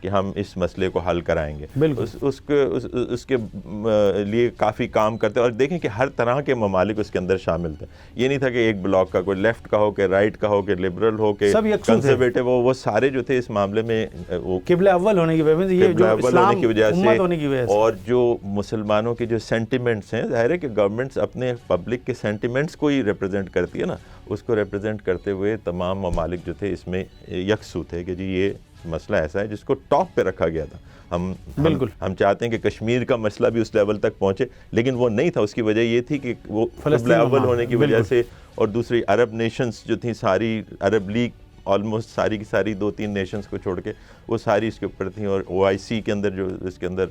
کہ ہم اس مسئلے کو حل کرائیں گے. اس کے لیے کافی کام کرتے اور دیکھیں کہ ہر طرح کے ممالک اس کے اندر شامل تھے. یہ نہیں تھا کہ ایک بلاک کا کوئی لیفٹ کا ہو کہ رائٹ کا ہو کہ لبرل ہو کہ کنزرویٹو ہو, وہ سارے جو تھے اس معاملے میں قبلہ اول ہونے کی وجہ سے اور جو مسلمانوں کے جو سینٹیمنٹس ہیں, ظاہر ہے کہ گورنمنٹس اپنے پبلک کے سینٹیمنٹس کو ہی ریپرزینٹ کرتی ہے نا, اس کو ریپرزینٹ کرتے ہوئے تمام ممالک جو تھے اس میں یکسو تھے کہ جی یہ مسئلہ ایسا ہے جس کو ٹاپ پہ رکھا گیا تھا. ہم چاہتے ہیں کہ کشمیر کا مسئلہ بھی اس لیول تک پہنچے, لیکن وہ نہیں تھا. اس کی وجہ یہ تھی کہ وہ قبلہ اول ہونے کی وجہ سے, اور دوسری عرب نیشنز جو تھیں ساری, عرب لیگ آلموسٹ ساری کی ساری 2-3 نیشنز کو چھوڑ کے وہ ساری اس کے اوپر تھیں, اور OIC کے اندر جو اس کے اندر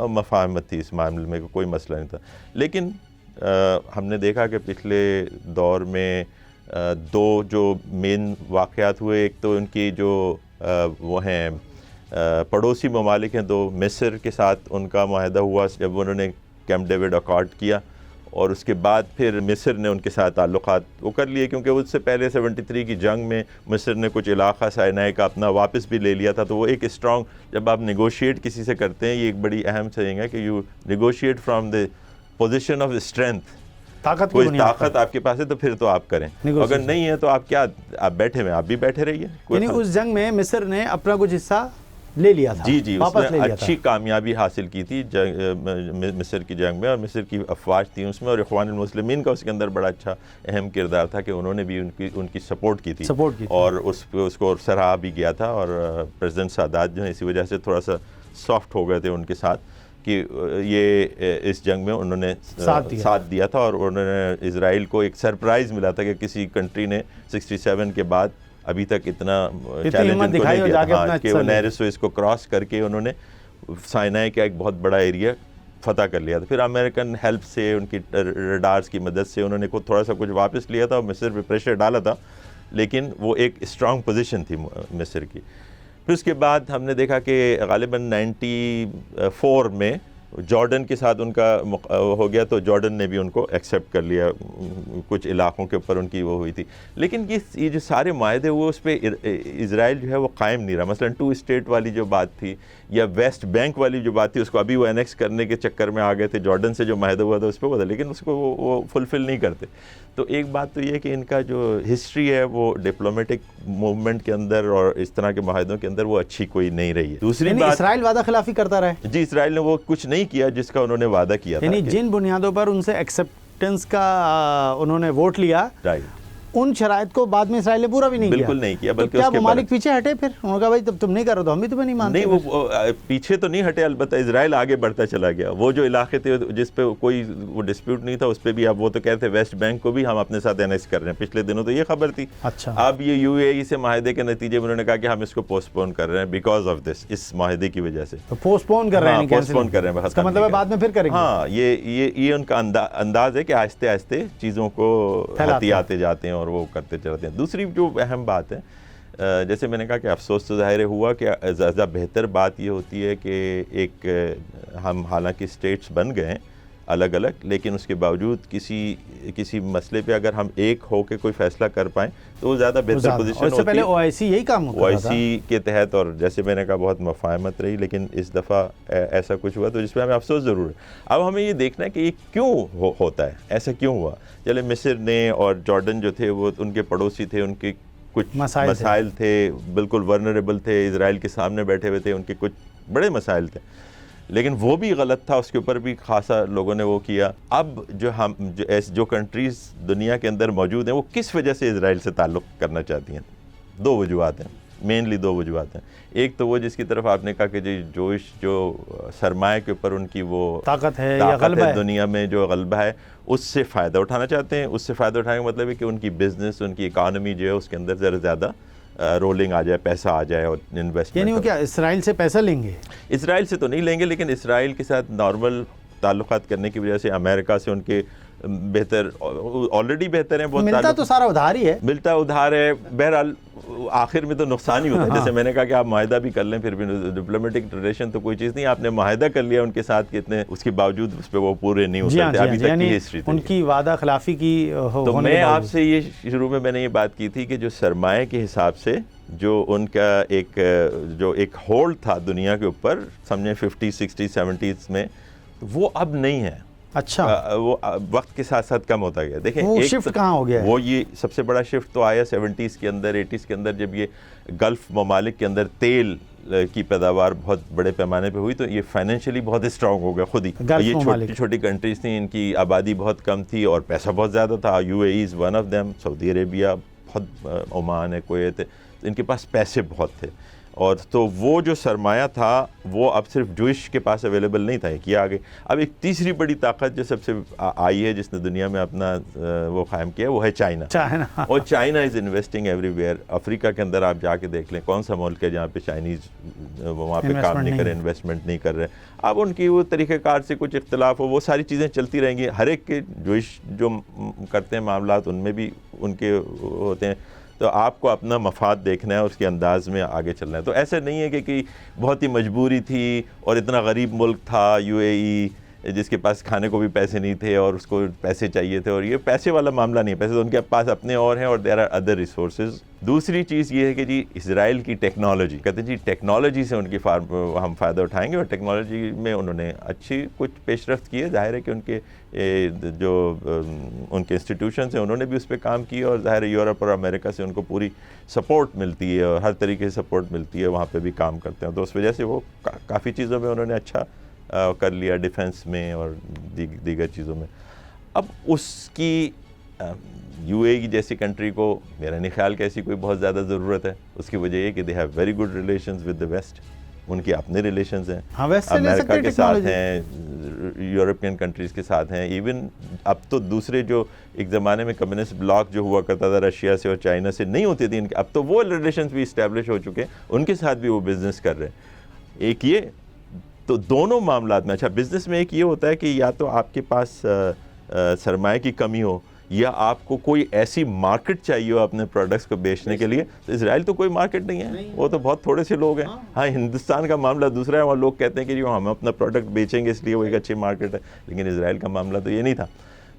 مفاہمت تھی اس معاملے میں, کوئی مسئلہ نہیں تھا. لیکن ہم نے دیکھا کہ پچھلے دور میں 2 جو مین واقعات ہوئے, ایک تو ان کی جو وہ ہیں پڑوسی ممالک ہیں 2, مصر کے ساتھ ان کا معاہدہ ہوا جب انہوں نے کیمپ ڈیوڈ اکارڈ کیا, اور اس کے بعد پھر مصر نے ان کے ساتھ تعلقات وہ کر لیے, کیونکہ اس سے پہلے 73 کی جنگ میں مصر نے کچھ علاقہ سینائی کا اپنا واپس بھی لے لیا تھا. تو وہ ایک اسٹرانگ, جب آپ نیگوشیٹ کسی سے کرتے ہیں, یہ ایک بڑی اہم سیئنگ ہے کہ you negotiate from the position of strength. کوئی طاقت آپ کے پاس ہے تو پھر تو آپ کریں, اگر نہیں ہے تو آپ کیا, آپ بیٹھے ہوئے, آپ بھی بیٹھے رہیے. یعنی اس جنگ میں مصر نے اپنا کچھ حصہ لے لیا تھا. جی اس نے اچھی کامیابی حاصل کی تھی مصر کی جنگ میں, اور مصر کی افواج تھی اس میں, اور اخوان المسلمین کا اس کے اندر بڑا اچھا اہم کردار تھا کہ انہوں نے بھی ان کی سپورٹ کی تھی, اور اس کو سراہا بھی گیا تھا. اور پریزیڈنٹ سادات جو ہیں اسی وجہ سے تھوڑا سا سافٹ ہو گئے تھے ان کے ساتھ کہ یہ اس جنگ میں انہوں نے ساتھ دیا تھا, اور انہوں نے اسرائیل کو ایک سرپرائز ملا تھا کہ کسی کنٹری نے 67 کے بعد ابھی تک اتنا چیلنج کو نہیں کیا کہ وہ نہر سوئز کو کراس کر کے انہوں نے سینائی کا ایک بہت بڑا ایریا فتح کر لیا تھا. پھر امریکن ہیلپ سے, ان کی ریڈارز کی مدد سے انہوں نے تھوڑا سا کچھ واپس لیا تھا, اور مصر پہ پریشر ڈالا تھا, لیکن وہ ایک اسٹرانگ پوزیشن تھی مصر کی. پھر اس کے بعد ہم نے دیکھا کہ غالباً 94 میں جارڈن کے ساتھ ان کا ہو گیا, تو جارڈن نے بھی ان کو ایکسیپٹ کر لیا, کچھ علاقوں کے اوپر ان کی وہ ہوئی تھی. لیکن یہ جو سارے معاہدے ہوئے اس پہ اسرائیل جو ہے وہ قائم نہیں رہا. مثلا 2 اسٹیٹ والی جو بات تھی, یا ویسٹ بینک والی جو بات تھی, اس کو ابھی وہ انیکس کرنے کے چکر میں آ گئے تھے. جارڈن سے جو معاہدہ ہوا تھا اس پہ وہ تھا, لیکن اس کو وہ فلفل نہیں کرتے. تو ایک بات تو یہ کہ ان کا جو ہسٹری ہے وہ ڈپلومیٹک موومنٹ کے اندر اور اس طرح کے معاہدوں کے اندر وہ اچھی کوئی نہیں رہی ہے. دوسری بات, اسرائیل وعدہ خلافی کرتا رہا. جی, اسرائیل نے وہ کچھ نہیں کیا جس کا انہوں نے وعدہ کیا تھا. یعنی جن بنیادوں پر ان سے ایکسیپٹنس کا انہوں نے ووٹ لیا, ان شرائط کو بعد میں اسرائیل نے پورا بھی نہیں کیا. بالکل نہیں کیا, بلکہ کیا ممالک پیچھے ہٹے؟ پھر انہوں نے کہا بھائی تم نہیں کرو تو ہم بھی تمہیں نہیں مانتے. نہیں, وہ پیچھے تو نہیں ہٹے, البتہ اسرائیل آگے بڑھتا چلا گیا. وہ جو علاقے تھے جس پہ کوئی وہ ڈسپیوٹ نہیں تھا, اس پہ بھی اب وہ تو کہتے ہیں ویسٹ بینک کو بھی ہم اپنے ساتھ انیکس کر رہے ہیں. پچھلے دنوں تو یہ خبر تھی. اچھا, اب یہ UAE سے معاہدے کے نتیجے میں انہوں نے کہا کہ ہم اس کو پوسٹ پون کر رہے ہیں بیکاز آف دس, اس معاہدے کی وجہ سے. پوسٹ پون کر رہے ہیں, پوسٹ پون کر رہے ہیں, اس کا مطلب ہے بعد میں پھر کریں گے. ہاں, یہ ان کا انداز ہے کہ آہستہ آہستہ چیزوں کو ہٹی آتے جاتے ہیں اور وہ کرتے چلتے ہیں. دوسری جو اہم بات ہے, جیسے میں نے کہا کہ افسوس تو ظاہر ہوا کہ زیادہ بہتر بات یہ ہوتی ہے کہ ایک ہم حالانکہ اسٹیٹس بن گئے ہیں الگ الگ, لیکن اس کے باوجود کسی مسئلے پہ اگر ہم ایک ہو کے کوئی فیصلہ کر پائیں تو وہ زیادہ بہتر پوزیشن ہوتی ہے. پہلے OIC یہی کام ہوتا تھا, OIC کے تحت, اور جیسے میں نے کہا بہت مفاہمت رہی, لیکن اس دفعہ ایسا کچھ ہوا تو جس پہ ہمیں افسوس ضرور ہے. اب ہمیں یہ دیکھنا ہے کہ یہ کیوں ہوتا ہے, ایسا کیوں ہوا. چلے مصر نے اور جارڈن جو تھے وہ ان کے پڑوسی تھے, ان کے کچھ مسائل تھے, بالکل ورنریبل تھے, اسرائیل کے سامنے بیٹھے ہوئے تھے, ان کے کچھ بڑے مسائل تھے, لیکن وہ بھی غلط تھا, اس کے اوپر بھی خاصا لوگوں نے وہ کیا. اب جو کنٹریز دنیا کے اندر موجود ہیں وہ کس وجہ سے اسرائیل سے تعلق کرنا چاہتی ہیں؟ 2 وجوہات ہیں, مینلی 2 وجوہات ہیں. ایک تو وہ جس کی طرف آپ نے کہا کہ جو سرمایہ کے اوپر ان کی وہ طاقت ہے یا غلبہ ہے, دنیا میں جو غلبہ ہے, اس سے فائدہ اٹھانا چاہتے ہیں. اس سے فائدہ اٹھانے کا مطلب ہے کہ ان کی بزنس, ان کی اکانومی جو ہے اس کے اندر زیادہ رولنگ آ جائے, پیسہ آ جائے اور انویسٹمنٹ. یعنی وہ کیا اسرائیل سے پیسہ لیں گے؟ اسرائیل سے تو نہیں لیں گے, لیکن اسرائیل کے ساتھ نارمل تعلقات کرنے کی وجہ سے امریکہ سے ان کے بہتر آلریڈی بہتر ہیں بہت ملتا تو سارا ادھار ہی ہے, ملتا ادھار ہے. بہرحال آخر میں تو نقصان ہی ہوتا ہے. جیسے میں نے کہا کہ آپ معاہدہ بھی کر لیں پھر بھی ڈپلومیٹک ریلیشن تو کوئی چیز نہیں. آپ نے معاہدہ کر لیا ان کے ساتھ کہ اتنے, اس کے باوجود اس پہ وہ پورے نہیں ہو سکتے. ابھی تک کی ہسٹری ان کی وعدہ خلافی کی. تو میں آپ سے یہ شروع میں نے یہ بات کی تھی کہ جو سرمایہ کے حساب سے جو ان کا ایک ہولڈ تھا دنیا کے اوپر سمجھیں 50 60 70s میں, وہ اب نہیں ہے. اچھا, وہ وقت کے ساتھ ساتھ کم ہوتا گیا. دیکھیں وہ شفٹ کہاں ہو گیا ہے؟ وہ یہ سب سے بڑا شفٹ تو آیا 70s کے اندر 80s کے اندر, جب یہ گلف ممالک کے اندر تیل کی پیداوار بہت بڑے پیمانے پہ ہوئی تو یہ فائنینشلی بہت اسٹرانگ ہو گیا خود ہی. یہ چھوٹی چھوٹی کنٹریز تھیں, ان کی آبادی بہت کم تھی اور پیسہ بہت زیادہ تھا. UAE is one of them, Saudi Arabia, بہت عمان ہے, کویت ہے, ان کے پاس پیسے بہت تھے. اور تو وہ جو سرمایہ تھا وہ اب صرف جوئش کے پاس اویلیبل نہیں تھا, یہ کیا آگے. اب ایک تیسری بڑی طاقت جو سب سے آئی ہے جس نے دنیا میں اپنا وہ قائم کیا وہ ہے چائنا. اور China is investing everywhere. Africa کے اندر آپ جا کے دیکھ لیں کون سا ملک ہے جہاں پہ چائنیز وہاں پہ کام نہیں کر رہے, انویسٹمنٹ نہیں کر رہے. اب ان کی وہ طریقہ کار سے کچھ اختلاف ہو, وہ ساری چیزیں چلتی رہیں گی. ہر ایک کے جوئش جو کرتے ہیں معاملات ان میں بھی ان کے ہوتے ہیں. تو آپ کو اپنا مفاد دیکھنا ہے, اس کے انداز میں آگے چلنا ہے. تو ایسے نہیں ہے کہ بہت ہی مجبوری تھی اور اتنا غریب ملک تھا UAE جس کے پاس کھانے کو بھی پیسے نہیں تھے اور اس کو پیسے چاہیے تھے, اور یہ پیسے والا معاملہ نہیں ہے. پیسے تو ان کے پاس اپنے اور ہیں, اور دیر آر ادر ریسورسز. دوسری چیز یہ ہے کہ جی اسرائیل کی ٹیکنالوجی, کہتے ہیں جی ٹیکنالوجی سے ان کی ہم فائدہ اٹھائیں گے, اور ٹیکنالوجی میں انہوں نے اچھی کچھ پیش رفت کی ہے. ظاہر ہے کہ ان کے جو ان کے انسٹیٹیوشنز ہیں انہوں نے بھی اس پہ کام کی, اور ظاہر ہے یورپ اور امریکہ سے ان کو پوری سپورٹ ملتی ہے اور ہر طریقے سے سپورٹ ملتی ہے, وہاں پہ بھی کام کرتے ہیں. تو اس وجہ سے وہ کافی چیزوں میں انہوں نے اچھا کر لیا, ڈیفنس میں اور دیگر چیزوں میں. اب اس کی UAE کی جیسی کنٹری کو میرا نہیں خیال کہ ایسی کوئی بہت زیادہ ضرورت ہے. اس کی وجہ یہ کہ they have very good relations with the west. ان کے اپنے ریلیشنز ہیں, امریکہ کے ساتھ ہیں, یورپین کنٹریز کے ساتھ ہیں. ایون اب تو دوسرے جو ایک زمانے میں کمیونسٹ بلاک جو ہوا کرتا تھا رشیا سے اور چائنا سے نہیں ہوتی تھی, اب تو وہ ریلیشنز بھی اسٹیبلش ہو چکے ہیں, ان کے ساتھ بھی وہ بزنس کر رہے ہیں. ایک یہ تو دونوں معاملات میں. اچھا, بزنس میں ایک یہ ہوتا ہے کہ یا تو آپ کے پاس سرمایہ کی کمی ہو یا آپ کو کوئی ایسی مارکیٹ چاہیے ہو اپنے پروڈکٹس کو بیچنے کے لیے. تو اسرائیل تو کوئی مارکیٹ نہیں ہے, وہ تو بہت تھوڑے سے لوگ ہیں. ہاں, ہندوستان کا معاملہ دوسرا ہے, وہاں لوگ کہتے ہیں کہ جو ہم اپنا پروڈکٹ بیچیں گے اس لیے وہ ایک اچھی مارکیٹ ہے, لیکن اسرائیل کا معاملہ تو یہ نہیں تھا.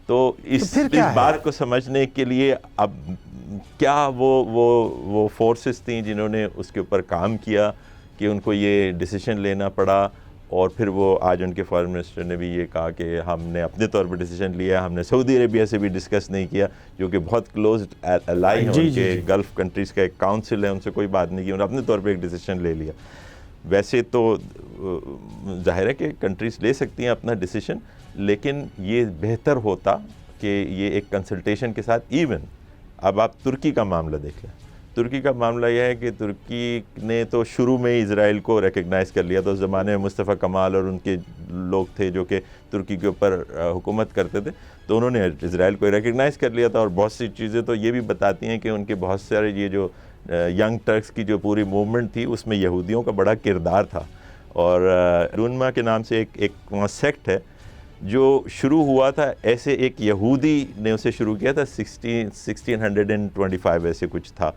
تو اس بات کو سمجھنے کے لیے اب کیا وہ فورسز تھیں جنہوں نے اس کے اوپر کام کیا کہ ان کو یہ ڈیسیشن لینا پڑا. اور پھر وہ آج ان کے فارن منسٹر نے بھی یہ کہا کہ ہم نے اپنے طور پہ ڈیسیجن لیا, ہم نے سعودی عربیہ سے بھی ڈسکس نہیں کیا جو کہ بہت کلوزڈ الائی ہیں ان کے گلف کنٹریز کا ایک کاؤنسل ہے, ان سے کوئی بات نہیں کی, انہوں نے اپنے طور پہ ایک ڈیسیجن لے لیا. ویسے تو ظاہر ہے کہ کنٹریز لے سکتی ہیں اپنا ڈیسیجن, لیکن یہ بہتر ہوتا کہ یہ ایک کنسلٹیشن کے ساتھ. ایون اب آپ ترکی کا معاملہ دیکھ لیں. ترکی کا معاملہ یہ ہے کہ ترکی نے تو شروع میں ہی اسرائیل کو ریکگنائز کر لیا. تو اس زمانے میں مصطفیٰ کمال اور ان کے لوگ تھے جو کہ ترکی کے اوپر حکومت کرتے تھے, تو انہوں نے اسرائیل کو ریکگنائز کر لیا تھا. اور بہت سی چیزیں تو یہ بھی بتاتی ہیں کہ ان کے بہت سارے یہ جو ینگ ٹرکس کی جو پوری موومنٹ تھی اس میں یہودیوں کا بڑا کردار تھا. اور رونما کے نام سے ایک وہاں سیکٹ ہے جو شروع ہوا تھا, ایسے ایک یہودی نے اسے شروع کیا تھا 1625 ایسے کچھ تھا.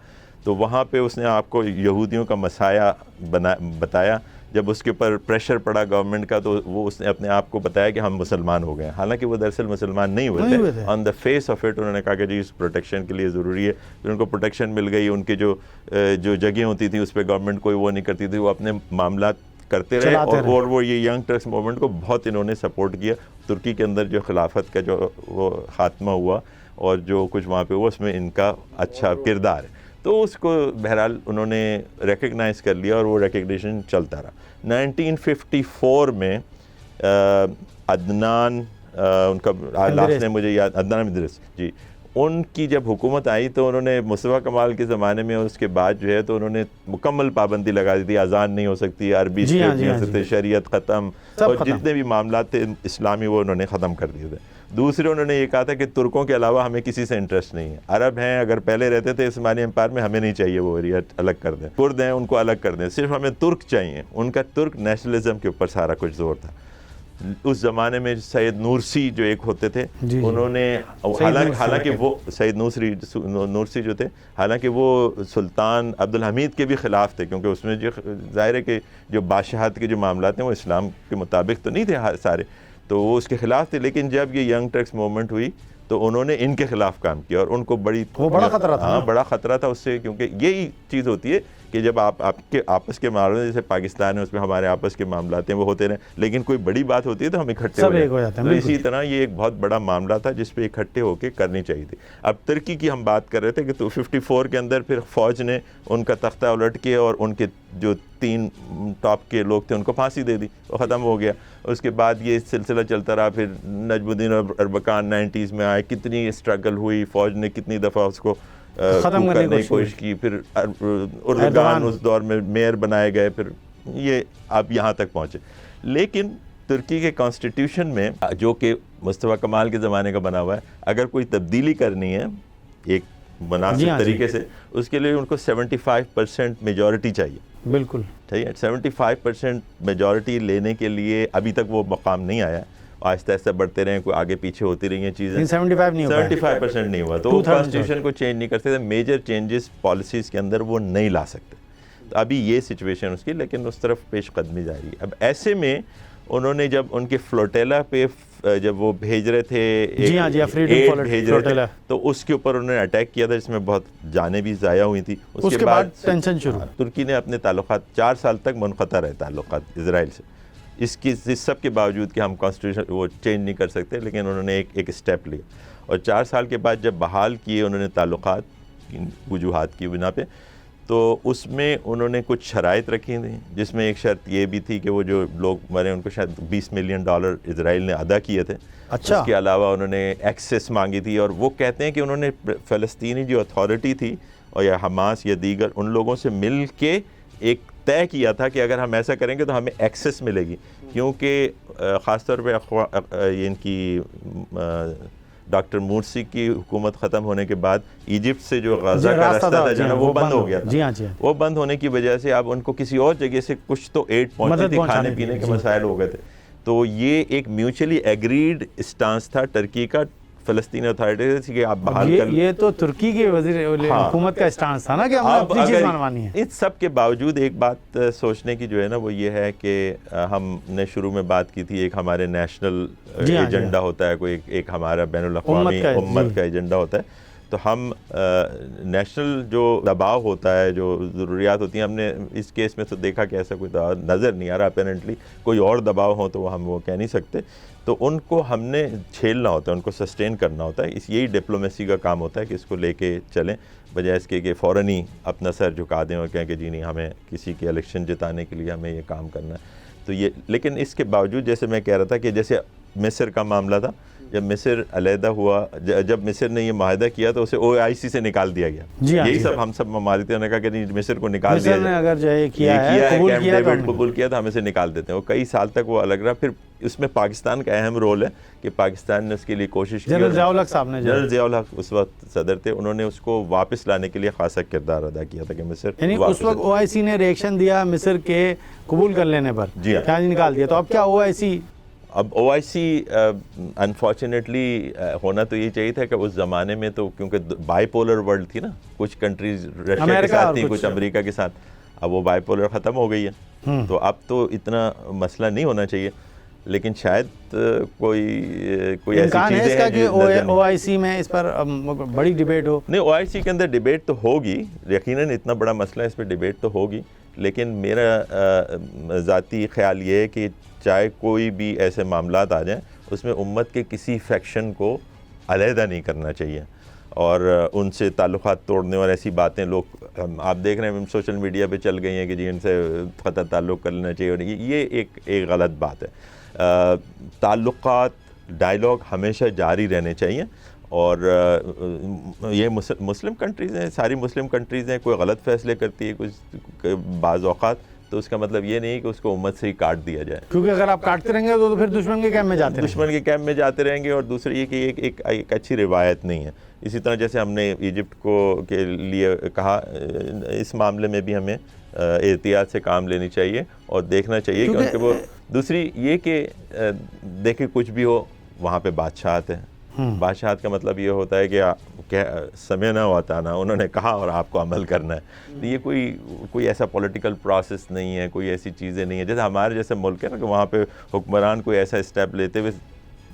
تو وہاں پہ اس نے آپ کو یہودیوں کا مسایہ بتایا. جب اس کے اوپر پریشر پڑا گورنمنٹ کا تو وہ اس نے اپنے آپ کو بتایا کہ ہم مسلمان ہو گئے, حالانکہ وہ دراصل مسلمان نہیں ہوئے تھے. آن دا فیس آف اٹ انہوں نے کہا کہ جی اس پروٹیکشن کے لیے ضروری ہے. پھر ان کو پروٹیکشن مل گئی, ان کے جو جگہیں ہوتی تھیں اس پہ گورنمنٹ کوئی وہ نہیں کرتی تھی, وہ اپنے معاملات کرتے رہے. اور وہ یہ ینگ ٹرکس موومنٹ کو بہت انہوں نے سپورٹ کیا. ترکی کے اندر جو خلافت کا جو وہ خاتمہ ہوا اور جو کچھ وہاں پہ ہوا اس میں ان کا اچھا کردار ہے. تو اس کو بہرحال انہوں نے ریکگنائز کر لیا اور وہ ریکگنیشن چلتا رہا. 1954 میں عدنان ان کا لاسٹ نیم مجھے یاد, عدنان مدرس جی, ان کی جب حکومت آئی تو انہوں نے مصطفیٰ کمال کے زمانے میں اس کے بعد جو ہے تو انہوں نے مکمل پابندی لگا دی تھی. اذان نہیں ہو سکتی, عربی اسکرپٹ نہیں ہو سکتے, شریعت ختم, اور جتنے بھی معاملات تھے اسلامی وہ انہوں نے ختم کر دیے تھے. دوسرے انہوں نے یہ کہا تھا کہ ترکوں کے علاوہ ہمیں کسی سے انٹرسٹ نہیں ہے. عرب ہیں اگر پہلے رہتے تھے عثمانی امپائر میں, ہمیں نہیں چاہیے وہ ایریا, الگ کر دیں. کرد ہیں ان کو الگ کر دیں, صرف ہمیں ترک چاہیے. ان کا ترک نیشنلزم کے اوپر سارا کچھ زور تھا. اس زمانے میں سید نورسی جو ایک ہوتے تھے جی انہوں نے حالانکہ وہ سید نورسی جو تھے حالانکہ وہ سلطان عبدالحمید کے بھی خلاف تھے، کیونکہ اس میں جو ظاہر ہے کہ جو بادشاہت کے جو معاملات ہیں وہ اسلام کے مطابق تو نہیں تھے سارے، تو وہ اس کے خلاف تھے. لیکن جب یہ ینگ ٹرکس موومنٹ ہوئی تو انہوں نے ان کے خلاف کام کیا اور ان کو بڑا خطرہ تھا. ہاں بڑا خطرہ تھا اس سے، کیونکہ یہی چیز ہوتی ہے کہ جب آپ کے آپس کے معاملات، جیسے پاکستان ہے اس میں ہمارے آپس کے معاملات ہیں وہ ہوتے رہے، لیکن کوئی بڑی بات ہوتی ہے تو ہم اکٹھے ہو جاتے ہیں. اسی طرح یہ ایک بہت بڑا معاملہ تھا جس پہ اکٹھے ہو کے کرنی چاہیے تھی. اب ترکی کی ہم بات کر رہے تھے کہ 54 کے اندر پھر فوج نے ان کا تختہ الٹ کے اور ان کے جو 3 ٹاپ کے لوگ تھے ان کو پھانسی دے دی، وہ ختم ہو گیا. اس کے بعد یہ سلسلہ چلتا رہا، پھر نجم الدین اربکان 90s میں آئے، کتنی اسٹرگل ہوئی، فوج نے کتنی دفعہ اس کو ختم کرنے کی کوشش کی، پھر اردوغان اس دور میں میئر بنائے گئے، پھر یہ اب یہاں تک پہنچے. لیکن ترکی کے کانسٹیٹیوشن میں جو کہ مصطفیٰ کمال کے زمانے کا بنا ہوا ہے، اگر کوئی تبدیلی کرنی ہے ایک مناسب طریقے سے، اس کے لیے ان کو 75% میجورٹی چاہیے. بالکل ٹھیک ہے، 75% میجورٹی لینے کے لیے ابھی تک وہ مقام نہیں آیا. آہستہ آہستہ بڑھتے رہے، کوئی آگے پیچھے ہوتی رہی ہیں چیزیں. 75% نہیں ہوا تو کانسٹیٹیوشن کو چینج نہیں کر سکتے. میجر چینجز پالیسیز کے اندر وہ نہیں لا سکتے. تو ابھی یہ سچویشن اس کی، لیکن اس طرف پیش قدمی جاری ہے. اب ایسے میں انہوں نے جب ان کے فلوٹیلا پہ جب وہ بھیج رہے تھے بھیج رہے تھے تو اس کے اوپر انہوں نے اٹیک کیا تھا، جس میں بہت جانیں بھی ضائع ہوئی تھی. اس کے بعد ٹینشن شروع. ترکی نے اپنے تعلقات 4 سال تک منقطع رہے تعلقات اسرائیل سے. اس سب کے باوجود کہ ہم کانسٹیٹیوشن وہ چینج نہیں کر سکتے، لیکن انہوں نے ایک اسٹیپ لیا. اور 4 سال کے بعد جب بحال کیے انہوں نے تعلقات وجوہات کی بنا پہ، تو اس میں انہوں نے کچھ شرائط رکھی تھیں، جس میں ایک شرط یہ بھی تھی کہ وہ جو لوگ مرے ان کو شاید $20 ملین اسرائیل نے ادا کیے تھے. اچھا. اس کے علاوہ انہوں نے ایکسیس مانگی تھی، اور وہ کہتے ہیں کہ انہوں نے فلسطینی جو اتھارٹی تھی اور یا حماس یا دیگر ان لوگوں سے مل کے ایک طے کیا تھا کہ اگر ہم ایسا کریں گے تو ہمیں ایکسیس ملے گی. کیونکہ خاص طور پہ ان کی ڈاکٹر مورسی کی حکومت ختم ہونے کے بعد ایجپٹ سے جو غزہ کا راستہ تھا جو نا وہ بند ہو گیا تھا. وہ بند ہونے کی وجہ سے اب ان کو کسی اور جگہ سے کچھ تو ایڈ پہنچی تھی، کھانے پینے کے مسائل ہو گئے تھے. تو یہ ایک میوچلی ایگریڈ اسٹانس تھا ٹرکی کا فلسطینی اتھارٹی سے کہ آپ بحال کر. یہ تو ترکی کے وزیر حکومت کا اسٹانس تھا نا کہ ہمیں اپنی چیز منوانی ہے. اس سب کے باوجود ایک بات سوچنے کی جو ہے نا وہ یہ ہے کہ ہم نے شروع میں بات کی تھی ایک ہمارے نیشنل ایجنڈا ہوتا ہے، کوئی ایک ہمارا بین الاقوامی امت کا ایجنڈا ہوتا ہے. تو ہم نیشنل جو دباؤ ہوتا ہے، جو ضروریات ہوتی ہیں، ہم نے اس کیس میں تو دیکھا کہ ایسا کوئی نظر نہیں آ رہا. اپیرنٹلی کوئی اور دباؤ ہو تو ہم وہ کہہ نہیں سکتے. تو ان کو ہم نے جھیلنا ہوتا ہے، ان کو سسٹین کرنا ہوتا ہے. یہی ڈپلومیسی کا کام ہوتا ہے کہ اس کو لے کے چلیں، بجائے اس کے کہ فوراً ہی اپنا سر جھکا دیں اور کہیں کہ جی نہیں ہمیں کسی کے الیکشن جتانے کے لیے ہمیں یہ کام کرنا ہے. تو یہ لیکن اس کے باوجود جیسے میں کہہ رہا تھا کہ جیسے مصر کا معاملہ تھا، جب مصر علیحدہ ہوا، جب مصر نے یہ معاہدہ کیا تو اسے OIC سے نکال دیا گیا. یہی سب ہم سب ممالک نے کہا کہ نہیں مصر کو نکال دیا جائے. اگر جو ہے قبول کیا تو ہم اسے نکال دیتے ہیں. وہ کئی سال تک وہ الگ رہا. پھر اس میں پاکستان کا اہم رول ہے کہ پاکستان نے اس کے لیے کوشش کی. جنرل ضیاء الحق صاحب نے، جنرل ضیاء الحق اس وقت صدر تھے، انہوں نے اس کو واپس لانے کے لیے خاصا کردار ادا کیا تھا کہ مصر، یعنی اس وقت OIC نے ریئیکشن دیا مصر کے قبول کر لینے پر، جی ہاں نکال دیا. تو اب کیا OIC؟ اب OIC انفارچونیٹلی ہونا تو یہ چاہیے تھا کہ اس زمانے میں تو کیونکہ بائی پولر ورلڈ تھی نا، کچھ کنٹریز رشیا کے ساتھ تھی، کچھ امریکہ کے ساتھ. اب وہ بائی پولر ختم ہو گئی ہے تو اب تو اتنا مسئلہ نہیں ہونا چاہیے. لیکن شاید کوئی ایسی چیزیں ہیں کہ OIC میں اس پر بڑی ڈیبیٹ ہو. نہیں، OIC کے اندر ڈیبیٹ تو ہوگی، یقیناً اتنا بڑا مسئلہ ہے، اس پہ ڈیبیٹ تو ہوگی. لیکن میرا ذاتی خیال یہ ہے کہ چاہے کوئی بھی ایسے معاملات آ جائیں، اس میں امت کے کسی فیکشن کو علیحدہ نہیں کرنا چاہیے اور ان سے تعلقات توڑنے اور ایسی باتیں لوگ آپ دیکھ رہے ہیں سوشل میڈیا پہ چل گئی ہیں کہ جی ان سے قطع تعلق کر لینا چاہیے. اور یہ ایک غلط بات ہے. تعلقات، ڈائلاگ ہمیشہ جاری رہنے چاہیے. اور یہ مسلم کنٹریز ہیں، ساری مسلم کنٹریز ہیں، کوئی غلط فیصلے کرتی ہے کچھ بعض اوقات، تو اس کا مطلب یہ نہیں کہ اس کو امت سے ہی کاٹ دیا جائے. کیونکہ اگر آپ کاٹتے رہیں گے تو پھر دشمن کے کیمپ میں جاتے ہیں، دشمن کے کیمپ میں جاتے رہیں گے. اور دوسری یہ کہ ایک اچھی روایت نہیں ہے. اسی طرح جیسے ہم نے ایجپٹ کے لیے کہا، اس معاملے میں بھی ہمیں احتیاط سے کام لینی چاہیے اور دیکھنا چاہیے کہ ان کے وہ دوسری یہ کہ دیکھیں کچھ بھی ہو وہاں پہ بادشاہت ہے. بادشاہت کا مطلب یہ ہوتا ہے کہ سمعنا و اطعنا، انہوں نے کہا اور آپ کو عمل کرنا ہے. یہ کوئی ایسا پولیٹیکل پروسیس نہیں ہے، کوئی ایسی چیزیں نہیں ہیں جیسے ہمارے جیسے ملک ہے نا کہ وہاں پہ حکمران کوئی ایسا اسٹیپ لیتے ہوئے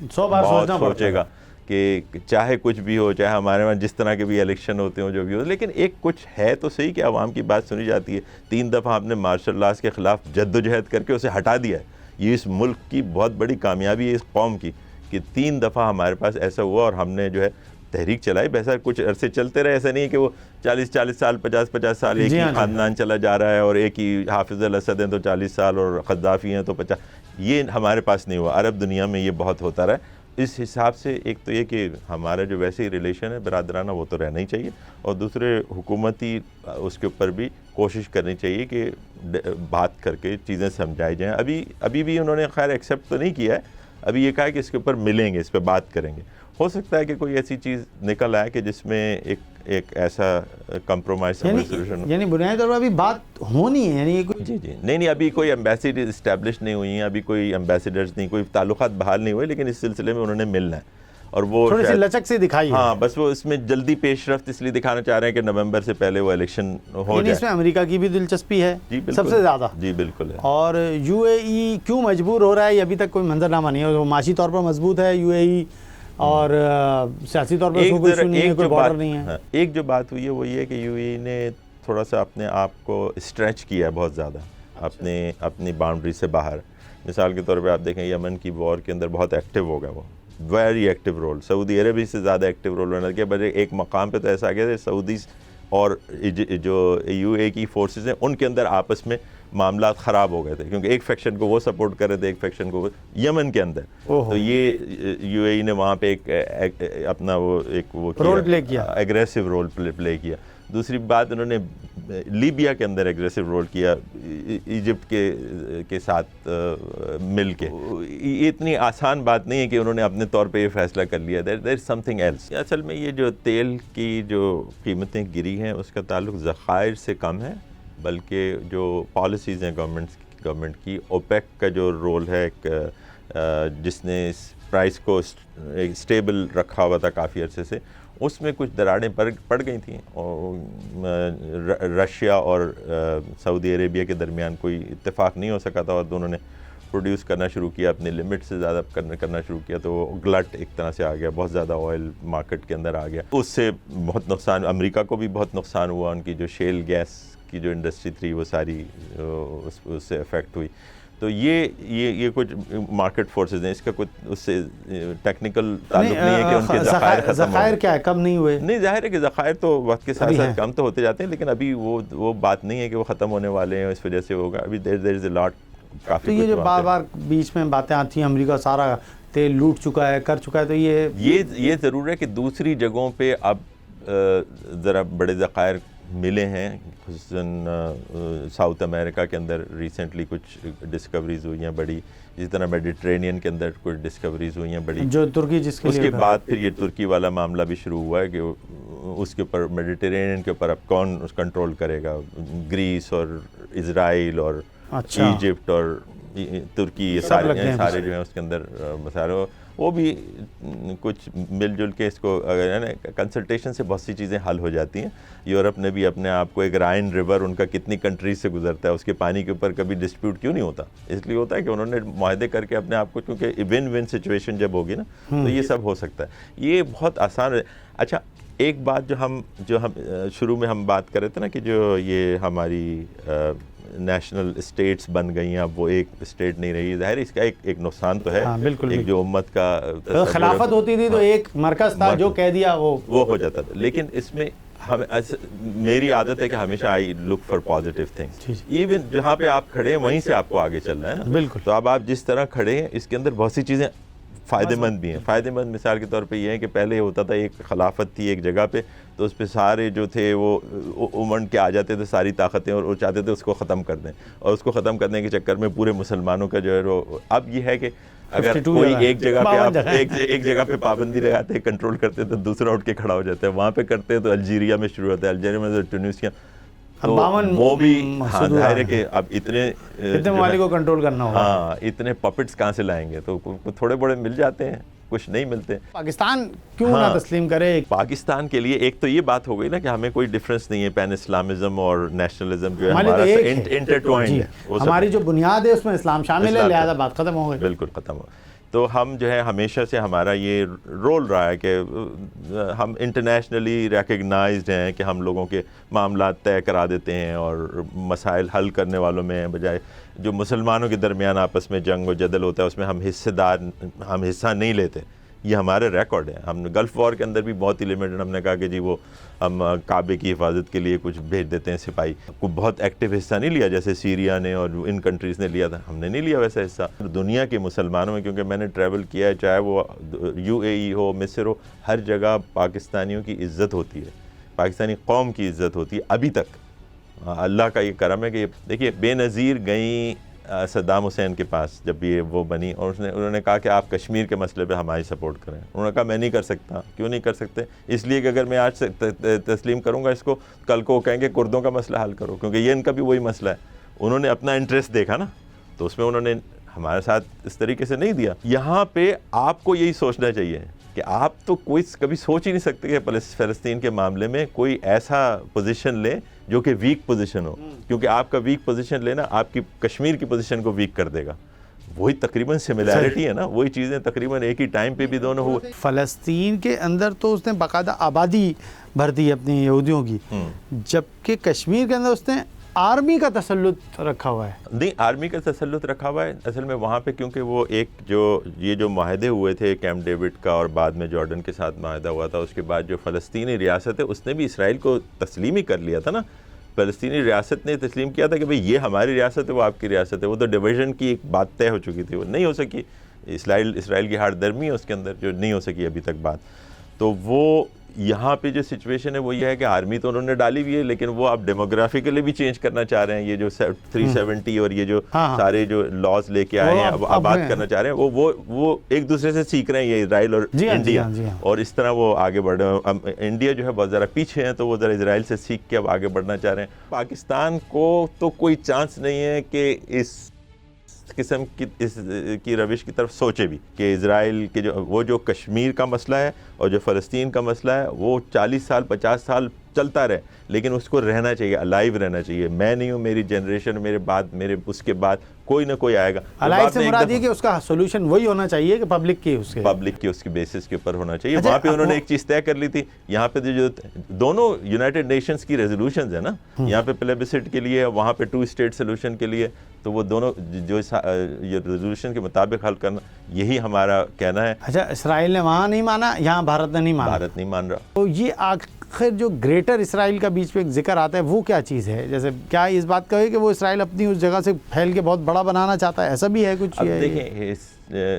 100 بار بہت سوچے گا کہ چاہے کچھ بھی ہو، چاہے ہمارے وہاں جس طرح کے بھی الیکشن ہوتے ہوں جو بھی ہو، لیکن ایک کچھ ہے تو صحیح کہ عوام کی بات سنی جاتی ہے. 3 دفعہ آپ نے مارشل لاز کے خلاف جد و جہد کر کے اسے ہٹا دیا ہے. یہ اس ملک کی بہت بڑی کامیابی ہے اس قوم کی کہ 3 دفعہ ہمارے پاس ایسا ہوا اور ہم نے جو ہے تحریک چلائی. ویسا کچھ عرصے چلتے رہے، ایسا نہیں ہے کہ وہ 40 سال 50 سال ایک ہی خاندان چلا جا رہا ہے اور ایک ہی حافظ الاسد ہیں تو 40 سال اور قذافی ہیں تو 50. یہ ہمارے پاس نہیں ہوا. عرب دنیا میں یہ بہت ہوتا رہا. اس حساب سے ایک تو یہ کہ ہمارا جو ویسے ہی ریلیشن ہے برادرانہ وہ تو رہنا ہی چاہیے، اور دوسرے حکومتی اس کے اوپر بھی کوشش کرنی چاہیے کہ بات کر کے چیزیں سمجھائی جائیں. ابھی بھی انہوں نے خیر ایکسیپٹ تو نہیں کیا ہے، ابھی یہ کہا ہے کہ اس کے اوپر ملیں گے، اس پہ بات کریں گے. ہو سکتا ہے کہ کوئی ایسی چیز نکل آئے کہ جس میں ایک ایسا کمپرومائز سولوشن، یعنی بنیادی طور پر ابھی بات ہونی ہے. یعنی جی نہیں ابھی کوئی ایمبیسیڈر اسٹیبلش نہیں ہوئی ہیں، ابھی کوئی ایمبیسیڈرز نہیں، کوئی تعلقات بحال نہیں ہوئے، لیکن اس سلسلے میں انہوں نے ملنا ہے اور وہ تھوڑی سی لچک سے دکھائی ہے. ہاں بس وہ اس میں جلدی پیش رفت اس لیے دکھانا چاہ رہے ہیں کہ نومبر سے پہلے وہ الیکشن ہو جائے. اس میں امریکہ کی بھی دلچسپی ہے سب سے زیادہ. جی بالکل ہے. اور یو اے ای کیوں مجبور ہو رہا ہے یہ ابھی تک کوئی منظرنامہ نہیں ہے. وہ معاشی طور پر مضبوط ہے یو اے ای اور سیاسی طور پر کوئی ایشو نہیں ہے، کوئی بارڈر نہیں ہے. ایک جو بات ہوئی ہے وہ یہ ہے کہ یو اے ای نے تھوڑا سا اپنے آپ کو اسٹریچ کیا ہے بہت زیادہ اپنی باؤنڈری سے باہر. مثال کے طور پہ آپ دیکھیں یمن کی وار کے اندر بہت ایکٹیو ہو گیا، وہ ویری ایکٹیو رول. سعودی عربی سے زیادہ ایکٹیو رول ہونے لگا. بجے ایک مقام پہ تو ایسا آ گیا کہ سعودی اور جو یو اے کی فورسز ہیں ان کے اندر آپس میں معاملات خراب ہو گئے تھے، کیونکہ ایک فیکشن کو وہ سپورٹ کر رہے تھے، ایک فیکشن کو یمن کے اندر. تو یہ یو اے ای نے وہاں پہ ایک اپنا وہ رول پلے کیا، ایگریسو رول پلے کیا. دوسری بات انہوں نے لیبیا کے اندر ایگریسو رول کیا ایجپٹ کے ساتھ مل کے. یہ اتنی آسان بات نہیں ہے کہ انہوں نے اپنے طور پہ یہ فیصلہ کر لیا. دیر از سم تھنگ ایلس. اصل میں یہ جو تیل کی جو قیمتیں گری ہیں اس کا تعلق ذخائر سے کم ہے، بلکہ جو پالیسیز ہیں گورنمنٹ کی. اوپیک کا جو رول ہے جس نے اس پرائس کو اسٹیبل رکھا ہوا تھا کافی عرصے سے، اس میں کچھ دراڑیں پڑ گئی تھیں اور رشیا اور سعودی عربیہ کے درمیان کوئی اتفاق نہیں ہو سکا تھا اور دونوں نے پروڈیوس کرنا شروع کیا، اپنے لمٹ سے زیادہ کرنا شروع کیا. تو گلٹ ایک طرح سے آ گیا، بہت زیادہ آئل مارکیٹ کے اندر آ گیا. اس سے بہت نقصان، امریکہ کو بھی بہت نقصان ہوا. ان کی جو شیل گیس کی جو انڈسٹری تھی وہ ساری اس سے افیکٹ ہوئی. تو یہ کچھ مارکیٹ فورسز ہیں. اس کا کچھ اس سے ٹیکنیکل تعلق نہیں ہے کہ ان کے ذخائر ختم ہو. ذخائر کیا ہے، کم نہیں ہوئے؟ نہیں، ظاہر ہے کہ ذخائر تو وقت کے ساتھ ساتھ کم تو ہوتے جاتے ہیں، لیکن ابھی وہ بات نہیں ہے کہ وہ ختم ہونے والے ہیں اس وجہ سے ہوگا. ابھی دیر از اے لاٹ. تو یہ جو بار بار بیچ میں باتیں آتی ہیں امریکہ سارا تیل لوٹ چکا ہے، کر چکا ہے، تو یہ ضرور ہے کہ دوسری جگہوں پہ اب ذرا بڑے ذخائر ملے ہیں. خصوصاً ساؤتھ امریکہ کے اندر ریسنٹلی کچھ ڈسکوریز ہوئی ہیں بڑی. اسی طرح میڈیٹرینین کے اندر کچھ ڈسکوریز ہوئی ہیں بڑی، جو ترکی جس کے اس کے بعد پھر یہ ترکی والا معاملہ بھی شروع ہوا ہے کہ اس کے اوپر میڈیٹرینین کے اوپر اب کون کنٹرول کرے گا. گریس اور اسرائیل اور ایجپٹ اور ترکی، یہ سارے جو ہیں اس کے اندر مسائل. وہ بھی کچھ مل جل کے اس کو کنسلٹیشن سے بہت سی چیزیں حل ہو جاتی ہیں. یورپ نے بھی اپنے آپ کو ایک رائن ریور ان کا کتنی کنٹریز سے گزرتا ہے، اس کے پانی کے اوپر کبھی ڈسپیوٹ کیوں نہیں ہوتا؟ اس لیے ہوتا ہے کہ انہوں نے معاہدے کر کے اپنے آپ کو، کیونکہ ون ون سچویشن جب ہوگی نا تو یہ سب ہو سکتا ہے. یہ بہت آسان ہے. اچھا ایک بات جو ہم شروع میں ہم بات کر رہے تھے نا کہ جو یہ ہماری نیشنل اسٹیٹس بن گئی ہیں، اب وہ ایک اسٹیٹ نہیں رہی. ظاہر اس کا ایک نقصان تو ہے. ایک جو امت کا خلافت ہوتی تھی تو ایک مرکز تھا جو کہہ دیا وہ ہو جاتا تھا. لیکن اس میں میری عادت ہے کہ ہمیشہ I look for positive things. Even جہاں پہ آپ کھڑے ہیں وہیں سے آپ کو آگے چلنا ہے نا. بالکل. تو اب آپ جس طرح کھڑے ہیں اس کے اندر بہت سی چیزیں فائدے مند بھی ہیں. فائدے مند مثال کے طور پہ یہ ہے کہ پہلے ہوتا تھا ایک خلافت تھی ایک جگہ پہ، تو اس پہ سارے جو تھے وہ امنڈ کے آ جاتے تھے ساری طاقتیں، اور وہ چاہتے تھے اس کو ختم کر دیں، اور اس کو ختم کرنے کے چکر میں پورے مسلمانوں کا جو ہے وہ اب یہ ہے کہ اگر کوئی ایک جگہ پہ آپ ایک جگہ پہ پابندی لگاتے کنٹرول کرتے تو دوسرا اٹھ کے کھڑا ہو جاتا ہے. وہاں پہ کرتے تو الجیریا میں شروع ہوتا ہے، الجیریا میں ٹونسیا. تو 52 وہ بھی ہاں صدور ظاہر ہے ہیں۔ کہ اب اتنے اتنے ممالک کو کنٹرول کرنا ہوگا۔ ہاں اتنے پپٹس کہاں سے لائیں گے، تو تھوڑے بڑے مل جاتے ہیں، کچھ نہیں ملتے۔ پاکستان کیوں نہ تسلیم کرے؟ پاکستان کے لیے ایک تو یہ بات ہو گئی نا کہ ہمیں کوئی ڈفرینس نہیں ہے، پین اسلامزم اور نیشنلزم جو ہے ہمارے تو ہمارا ایک ہے۔ انٹرٹوائنڈ جی، ہے، وہ سب ہماری جو بنیاد ہے اس میں اسلام شامل ہے، لہذا بات ختم ہو گئی۔ بالکل ختم ہو۔ تو ہم جو ہے ہمیشہ سے ہمارا یہ رول رہا ہے کہ ہم انٹرنیشنلی ریکگنائزڈ ہیں کہ ہم لوگوں کے معاملات طے کرا دیتے ہیں اور مسائل حل کرنے والوں میں بجائے جو مسلمانوں کے درمیان آپس میں جنگ و جدل ہوتا ہے اس میں ہم حصہ نہیں لیتے۔ یہ ہمارے ریکارڈ ہے۔ ہم گلف وار کے اندر بھی بہت ہی لمیٹڈ، ہم نے کہا کہ جی وہ ہم کعبے کی حفاظت کے لیے کچھ بھیج دیتے ہیں سپاہی، کوئی بہت ایکٹیو حصہ نہیں لیا جیسے سیریا نے اور ان کنٹریز نے لیا تھا، ہم نے نہیں لیا ویسا حصہ۔ دنیا کے مسلمانوں میں کیونکہ میں نے ٹریول کیا ہے، چاہے وہ UAE ہو، مصر ہو، ہر جگہ پاکستانیوں کی عزت ہوتی ہے، پاکستانی قوم کی عزت ہوتی ہے ابھی تک۔ اللہ کا یہ کرم ہے کہ دیکھیے بے نظیر گئیں صدام حسین کے پاس جب یہ وہ بنی، اور انہوں نے کہا کہ آپ کشمیر کے مسئلے پہ ہماری سپورٹ کریں۔ انہوں نے کہا میں نہیں کر سکتا۔ کیوں نہیں کر سکتے؟ اس لیے کہ اگر میں آج تسلیم کروں گا اس کو، کل کو کہیں گے کردوں کا مسئلہ حل کرو، کیونکہ یہ ان کا بھی وہی مسئلہ ہے۔ انہوں نے اپنا انٹرسٹ دیکھا نا، تو اس میں انہوں نے ہمارے ساتھ اس طریقے سے نہیں دیا۔ یہاں پہ آپ کو یہی سوچنا چاہیے کہ آپ تو کوئی کبھی سوچ ہی نہیں سکتے کہ فلسطین کے معاملے میں کوئی ایسا پوزیشن لے جو کہ ویک پوزیشن ہو، کیونکہ آپ کا ویک پوزیشن لینا آپ کی کشمیر کی پوزیشن کو ویک کر دے گا۔ وہی تقریباً سملیرٹی ہے نا، وہی چیزیں تقریباً ایک ہی ٹائم پہ بھی دونوں ہوئے۔ فلسطین کے اندر تو اس نے باقاعدہ آبادی بھر دی اپنی یہودیوں کی، جبکہ کشمیر کے اندر اس نے آرمی کا تسلط رکھا ہوا ہے۔ نہیں، آرمی کا تسلط رکھا ہوا ہے اصل میں وہاں پہ، کیونکہ وہ ایک جو معاہدے ہوئے تھے کیمپ ڈیوڈ کا اور بعد میں جارڈن کے ساتھ معاہدہ ہوا تھا، اس کے بعد جو فلسطینی ریاست ہے اس نے بھی اسرائیل کو تسلیم ہی کر لیا تھا نا۔ فلسطینی ریاست نے تسلیم کیا تھا کہ بھئی یہ ہماری ریاست ہے، وہ آپ کی ریاست ہے۔ وہ تو ڈویژن کی ایک بات طے ہو چکی تھی، وہ نہیں ہو سکی۔ اسرائیل کی ہارڈ درمی ہے اس کے اندر جو نہیں ہو سکی ابھی تک بات۔ تو وہ یہاں پہ جو سچویشن ہے وہ یہ ہے کہ آرمی تو انہوں نے ڈالی ہوئی ہے، لیکن وہ اب ڈیموگرافیکلی بھی چینج کرنا چاہ رہے ہیں۔ یہ جو 370 اور یہ جو سارے جو لاز لے کے آئے ہیں اب آباد کرنا چاہ رہے ہیں، وہ ایک دوسرے سے سیکھ رہے ہیں، یہ اسرائیل اور انڈیا، اور اس طرح وہ آگے بڑھ رہے ہیں۔ انڈیا جو ہے بہت ذرا پیچھے ہیں، تو وہ ذرا اسرائیل سے سیکھ کے اب آگے بڑھنا چاہ رہے ہیں۔ پاکستان کو تو کوئی چانس نہیں ہے کہ اس قسم کی روش کی طرف سوچے بھی، کہ اسرائیل کے جو کشمیر کا مسئلہ ہے اور جو فلسطین کا مسئلہ ہے وہ 40 سال 50 سال چلتا رہے، لیکن اس کو رہنا چاہیے، الائیو رہنا چاہیے۔ میں نہیں ہوں، میری جنریشن، میرے اس کے بعد کوئی نہ کوئی آئے گا۔ الائیو سے مراد یہ کہ اس کا سولوشن وہی ہونا چاہیے کہ پبلک کی اس کے بیسس کے اوپر ہونا چاہیے۔ وہاں پہ انہوں نے ایک چیز طے کر لی تھی، یہاں پہ جو دونوں یونائٹڈ نیشنز کی ریزولوشنز ہیں نا، یہاں پہ پلیبسٹ کے لیے، وہاں پہ 2 اسٹیٹ سولوشن کے لیے، تو وہ دونوں جو ریزولوشن کے مطابق حل کرنا، یہی ہمارا کہنا ہے۔ اچھا، اسرائیل نے وہاں نہیں مانا، یہاں بھارت نے نہیں مانا۔ بھارت نہیں مان رہا۔ تو یہ آخر جو گریٹر اسرائیل کا بیچ میں ایک ذکر آتا ہے، وہ کیا چیز ہے؟ جیسے کیا اس بات کا ہے کہ وہ اسرائیل اپنی اس جگہ سے پھیل کے بہت بڑا بنانا چاہتا ہے، ایسا بھی ہے کچھ؟ اب دیکھیں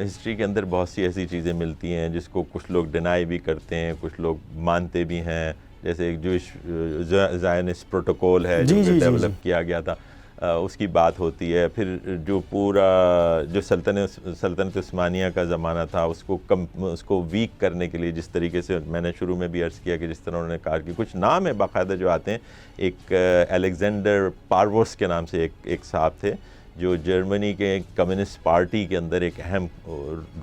ہسٹری کے اندر بہت سی ایسی چیزیں ملتی ہیں جس کو کچھ لوگ ڈینائی بھی کرتے ہیں، کچھ لوگ مانتے بھی ہیں، جیسے ایک جو زائنسٹ پروٹوکول ہے جو ڈیولپ کیا گیا تھا، اس کی بات ہوتی ہے۔ پھر جو پورا جو سلطنت عثمانیہ کا زمانہ تھا، اس کو ویک کرنے کے لیے، جس طریقے سے میں نے شروع میں بھی عرض کیا کہ جس طرح انہوں نے کہا کہ کچھ نام ہے باقاعدہ جو آتے ہیں، ایک الیگزینڈر پاروس کے نام سے ایک صاحب تھے جو جرمنی کے کمیونسٹ پارٹی کے اندر ایک اہم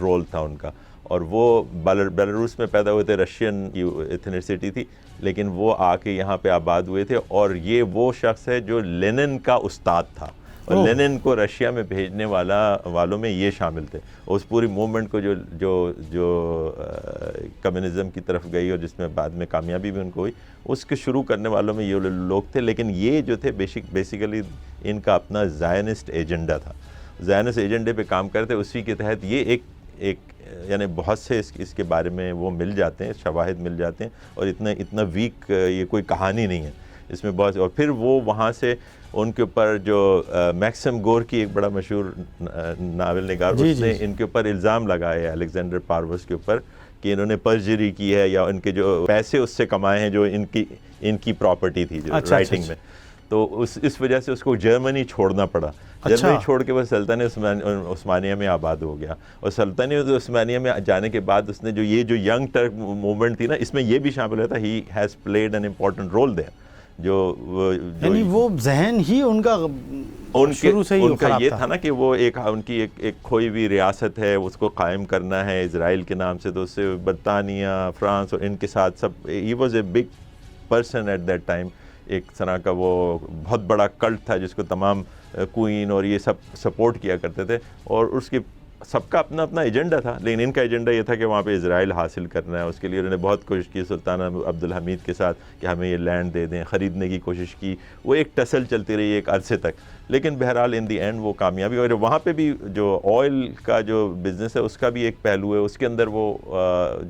رول تھا ان کا، اور وہ بیلاروس میں پیدا ہوئے تھے، رشین کی ایتھنیسٹی تھی، لیکن وہ آ کے یہاں پہ آباد ہوئے تھے۔ اور یہ وہ شخص ہے جو لینن کا استاد تھا، اور لینن کو رشیا میں بھیجنے والوں میں یہ شامل تھے۔ اس پوری موومنٹ کو جو کمیونزم کی طرف گئی اور جس میں بعد میں کامیابی بھی ان کو ہوئی، اس کے شروع کرنے والوں میں یہ لوگ تھے۔ لیکن یہ جو تھے بیسیکلی ان کا اپنا زائنسٹ ایجنڈا تھا، زائنسٹ ایجنڈے پہ کام کرتے، اسی کے تحت یہ ایک یعنی بہت سے اس کے بارے میں وہ مل جاتے ہیں، شواہد مل جاتے ہیں، اور اتنا ویک یہ کوئی کہانی نہیں ہے اس میں بہت۔ اور پھر وہ وہاں سے ان کے اوپر جو میکسم گور کی ایک بڑا مشہور ناول نگار، اس نے ان کے اوپر الزام لگائے ہے الیگزینڈر پاروس کے اوپر کہ انہوں نے پرجری کی ہے، یا ان کے جو پیسے اس سے کمائے ہیں جو ان کی پراپرٹی تھی جو رائٹنگ میں، تو اس وجہ سے اس کو جرمنی چھوڑنا پڑا۔ جرمنی چھوڑ کے وہ سلطنت عثمانیہ میں آباد ہو گیا، اور سلطنت عثمانیہ میں جانے کے بعد اس نے جو ینگ ٹرک موومنٹ تھی نا، اس میں یہ بھی شامل ہوتا، he has played an important role there, یعنی وہ ذہن ہی ان کا شروع سے ہی ان کا خراب یہ تھا تھا نا کہ وہ ان کی ایک کھوئی ہوئی ریاست ہے، اس کو قائم کرنا ہے اسرائیل کے نام سے، تو اس سے برطانیہ، فرانس اور ان کے ساتھ سب، he was a big person at that time, ایک طرح کا وہ بہت بڑا کلٹ تھا جس کو تمام کوئین اور یہ سب سپورٹ کیا کرتے تھے، اور اس کی سب کا اپنا اپنا ایجنڈا تھا، لیکن ان کا ایجنڈا یہ تھا کہ وہاں پہ اسرائیل حاصل کرنا ہے. اس کے لیے انہوں نے بہت کوشش کی سلطان عبدالحمید کے ساتھ کہ ہمیں یہ لینڈ دے دیں، خریدنے کی کوشش کی، وہ ایک ٹسل چلتی رہی ایک عرصے تک، لیکن بہرحال ان دی اینڈ وہ کامیابی. اور وہاں پہ بھی جو آئل کا جو بزنس ہے اس کا بھی ایک پہلو ہے، اس کے اندر وہ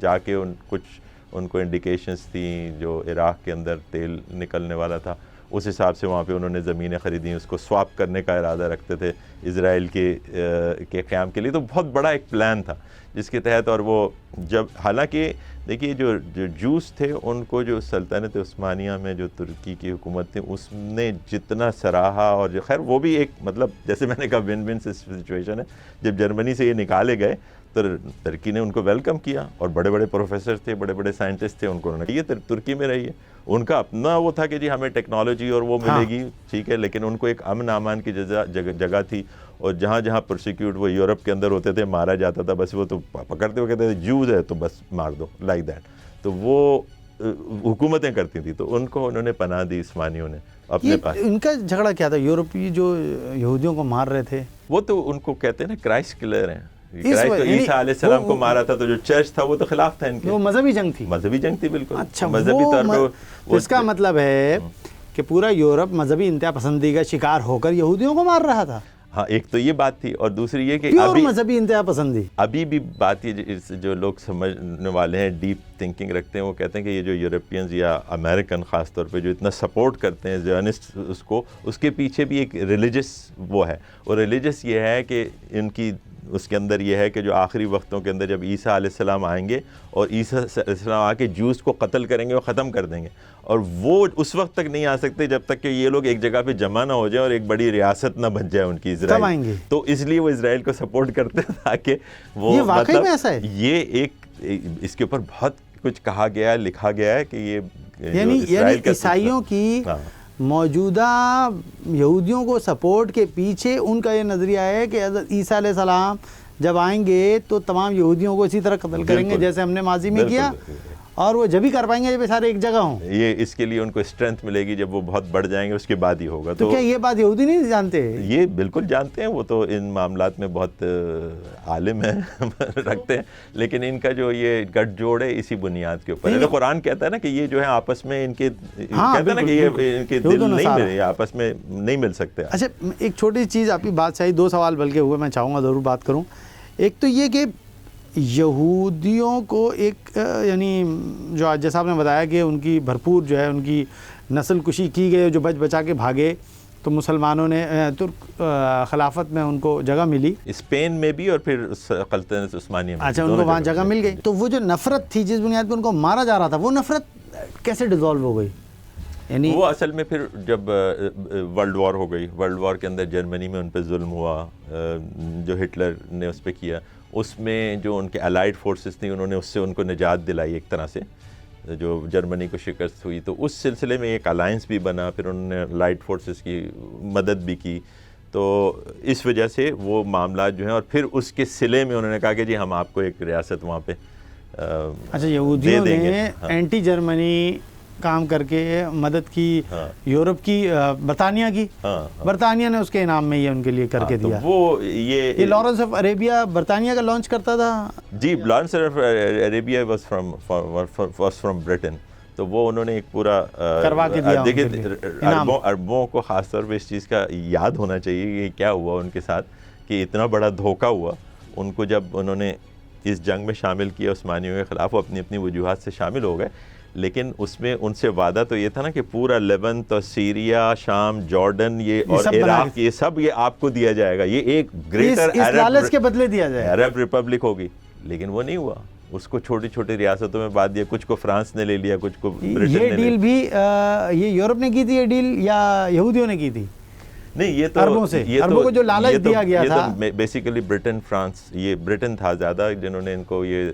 جا کے ان کو انڈیکیشنز تھیں جو عراق کے اندر تیل نکلنے والا تھا، اس حساب سے وہاں پہ انہوں نے زمینیں خریدیں، اس کو سواپ کرنے کا ارادہ رکھتے تھے اسرائیل کے قیام کے لیے. تو بہت بڑا ایک پلان تھا جس کے تحت، اور وہ جب حالانکہ دیکھیے جو جوس تھے ان کو جو سلطنت عثمانیہ میں جو ترکی کی حکومت تھی اس نے جتنا سراہا، اور جو خیر وہ بھی ایک مطلب جیسے میں نے کہا ون ون سچویشن ہے. جب جرمنی سے یہ نکالے گئے تو ترکی نے ان کو ویلکم کیا، اور بڑے بڑے پروفیسر تھے، بڑے بڑے سائنٹسٹ تھے، ان کو انہوں نے یہ ترکی میں رہی ہے. ان کا اپنا وہ تھا کہ جی ہمیں ٹیکنالوجی اور وہ ملے گی، ٹھیک ہے، لیکن ان کو ایک امن امان کی جگہ تھی، اور جہاں جہاں پرسیکیوٹ وہ یورپ کے اندر ہوتے تھے مارا جاتا تھا، بس وہ تو پکڑتے ہوئے کہتے تھے جوز ہے تو بس مار دو، لائک دیٹ. تو وہ حکومتیں کرتی تھیں، تو ان کو انہوں نے پناہ دی عثمانیوں نے اپنے پاس. ان کا جھگڑا کیا تھا؟ یورپی جو یہودیوں کو مار رہے تھے وہ تو ان کو کہتے ہیں نا کرائسٹ کلر ہیں. عیسیٰ علیہ السلام کو مارا تھا تو جو چرچ تھا وہ تو خلاف تھا ان کے، وہ مذہبی جنگ تھی. مذہبی جنگ تھی بالکل. اچھا، مذہبی طور پہ اس کا مطلب ہے کہ پورا یورپ مذہبی انتہا پسندی کا شکار ہو کر یہودیوں کو مار رہا تھا. ہاں، ایک تو یہ بات تھی، اور دوسری یہ کہ پیور مذہبی انتہا پسندی. ابھی بھی بات یہ جو لوگ سمجھنے والے ہیں، ڈیپ تھنکنگ رکھتے ہیں، وہ کہتے ہیں کہ یہ جو یورپینز یا امریکن خاص طور پہ جو اتنا سپورٹ کرتے ہیں زیونسٹ اس کے پیچھے بھی ایک ریلیجس وہ ہے. اور ریلیجس یہ ہے کہ ان کی اس کے اندر یہ ہے کہ جو آخری وقتوں کے اندر جب عیسیٰ علیہ السلام آئیں گے اور عیسیٰ علیہ السلام آ کے جوز کو قتل کریں گے اور ختم کر دیں گے، اور وہ اس وقت تک نہیں آ سکتے جب تک کہ یہ لوگ ایک جگہ پہ جمع نہ ہو جائیں اور ایک بڑی ریاست نہ بن جائے ان کی اسرائیل. تو اس لیے وہ اسرائیل کو سپورٹ کرتے ہیں تاکہ وہ، یہ واقعی میں ایسا ہے. یہ ایک اس کے اوپر بہت کچھ کہا گیا ہے، لکھا گیا ہے کہ یہ یعنی عیسائیوں کی موجودہ یہودیوں کو سپورٹ کے پیچھے ان کا یہ نظریہ ہے کہ حضرت عیسیٰ علیہ السلام جب آئیں گے تو تمام یہودیوں کو اسی طرح قتل کریں گے جیسے ہم نے ماضی میں کیا، اور وہ جب ہی کر پائیں گے جب سارے ایک جگہ ہوں. یہ اس کے لیے ان کو اسٹرینتھ ملے گی جب وہ بہت بڑھ جائیں گے، اس کے بعد ہی ہوگا. تو کیا یہ بات یہودی نہیں جانتے؟ یہ بالکل جانتے ہیں، وہ تو ان معاملات میں بہت عالم ہیں رکھتے ہیں، لیکن ان کا جو یہ گٹھ جوڑ ہے اسی بنیاد کے اوپر. قرآن کہتا ہے نا کہ یہ جو ہے آپس میں ان کے، کہتے ہیں نا کہ یہ ان کے دل نہیں ملے، آپس میں نہیں مل سکتے. اچھا، ایک چھوٹی چیز آپ کی بات سے آئی، 2 سوال بلکہ ہوئے، میں چاہوں گا ضرور بات کروں. ایک تو یہ کہ یہودیوں کو ایک یعنی جو جیسا آپ نے بتایا کہ ان کی بھرپور جو ہے ان کی نسل کشی کی گئی، جو بچا کے بھاگے، تو مسلمانوں نے ترک خلافت میں ان کو جگہ ملی، اسپین میں بھی اور پھر سلطنت عثمانیہ میں. اچھا، ان کو وہاں جگہ مل گئی. تو وہ جو نفرت تھی جس بنیاد پہ ان کو مارا جا رہا تھا، وہ نفرت کیسے ڈیزالو ہو گئی؟ یعنی وہ اصل میں پھر جب ورلڈ وار ہو گئی، ورلڈ وار کے اندر جرمنی میں ان پہ ظلم ہوا جو ہٹلر نے اس پہ کیا، اس میں جو ان کے الائیڈ فورسز تھیں انہوں نے اس سے ان کو نجات دلائی ایک طرح سے، جو جرمنی کو شکست ہوئی. تو اس سلسلے میں ایک الائنس بھی بنا، پھر انہوں نے الائیڈ فورسز کی مدد بھی کی. تو اس وجہ سے وہ معاملات جو ہیں، اور پھر اس کے صلے میں انہوں نے کہا کہ جی ہم آپ کو ایک ریاست وہاں پہ اچھا یہودیوں نے اینٹی جرمنی کام کر کے مدد کی، یورپ کی، برطانیہ کی. برطانیہ نے اس کے انعام میں یہ ان کے لیے کر کے دیا. وہ یہ لارنس آف عربیہ برطانیہ کا لانچ کرتا تھا. جی، Lawrence of Arabia was from Britain. تو وہ انہوں نے ایک پورا کروا کے دیا. دیکھیے عربوں کو خاص طور پہ اس چیز کا یاد ہونا چاہیے کہ کیا ہوا ان کے ساتھ، کہ اتنا بڑا دھوکہ ہوا ان کو جب انہوں نے اس جنگ میں شامل کیا عثمانیوں کے خلاف. وہ اپنی اپنی وجوہات سے شامل ہو گئے، لیکن اس میں ان سے وعدہ تو یہ تھا نا کہ پورا لیونت اور سیریا، شام، جارڈن، یہ اور عراق، یہ سب یہ آپ کو دیا جائے گا، یہ ایک گریٹر عرب کے بدلے دیا جائے، عرب ریپبلک ہوگی. لیکن وہ نہیں ہوا، اس کو چھوٹی چھوٹی ریاستوں میں بانٹ دیا، کچھ کو فرانس نے لے لیا، کچھ کو برٹن نے لے لیا. یہ ڈیل بھی یہ یورپ نے کی تھی، یہ ڈیل یا یہودیوں نے کی تھی؟ نہیں، یہ تو عربوں سے، عربوں کو جو لالچ دیا گیا تھا. بیسیکلی برٹن، فرانس، یہ برٹن تھا زیادہ جنہوں نے ان کو یہ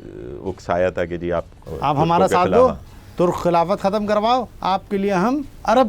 اکسایا تھا کہ جی آپ ہمارا ساتھ دو، ترک خلافت ختم کرواؤ، آپ کے لیے ہم عرب